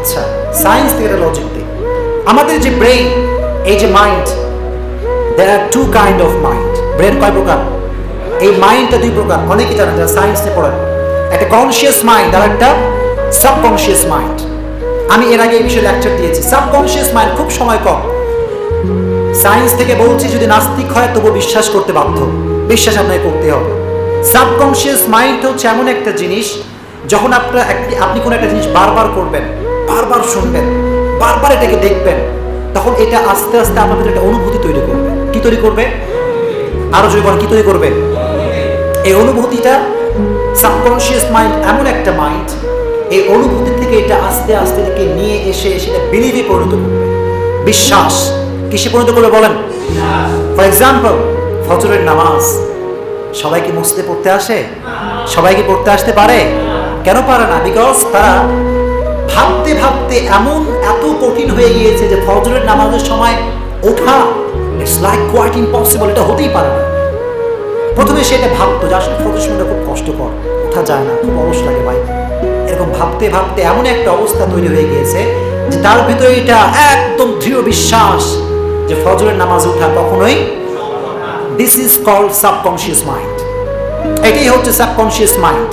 আচ্ছা, সায়েন্স থেকে লজিক দিই। আমাদের যে ব্রেইন, এই যে mind, there are two kind of mind. Brain কয় প্রকার? এই মাইন্ডটা দুই প্রকার। অনেকে জানেন যারা সায়েন্স নিয়ে পড়েন। একটা কনসিয়াস মাইন্ড আর একটা সাবকনসিয়াস মাইন্ড। আমি এর আগে এই বিষয়ে লেকচার দিয়েছি। সাবকনসিয়াস মাইন্ড খুব সময় কম। সায়েন্স থেকে বলছি যদি নাস্তিক হয় তবু বিশ্বাস করতে বাধ্য, বিশ্বাস আপনাকে করতে হবে। সাবকনসিয়াস মাইন্ড হচ্ছে এমন একটা জিনিস, যখন আপনি কোনো একটা জিনিস বারবার করবেন, বারবার শুনবেন, বারবার এটাকে দেখবেন, তখন এটা আস্তে আস্তে আমাদের একটা অনুভূতি তৈরি করবে। কি তৈরি করবে? আরো জোরে বলেন, কি তৈরি করবে? এই অনুভূতিটা, সাবকনসিয়াস মাইন্ড এমন একটা মাইন্ড, এই অনুভূতি থেকে এটা আস্তে আস্তে থেকে নিয়ে এসে সেটা বিলিভে পরিণত করবে। বিশ্বাস কিসে পরিণত করবে বলেন? ফর এক্সাম্পল, ফজরের নামাজ সবাই কি মসজিদে পড়তে আসে? সবাই কি পড়তে আসতে পারে? কেন পারে না? বিকজ তারা ভাবতে ভাবতে এত কঠিন হয়ে গিয়েছে যে ফজরের নামাজের সময় ওঠা ইটস লাইক কোয়াইট ইম্পসিবল, এটা হতেই পারে না। প্রথমে সেটা ভাবতো যে আসলে ফজরের সময়টা খুব কষ্টকর, ওঠা যায় না, খুব অলস লাগে ভাই। এরকম ভাবতে ভাবতে এমন একটা অবস্থা তৈরি হয়ে গিয়েছে যে তার ভিতরে এটা একদম দৃঢ় বিশ্বাস যে ফজরের নামাজ ওঠা কখনোই, this is called subconscious mind. এটাই হচ্ছে সাবকনসিয়াস মাইন্ড।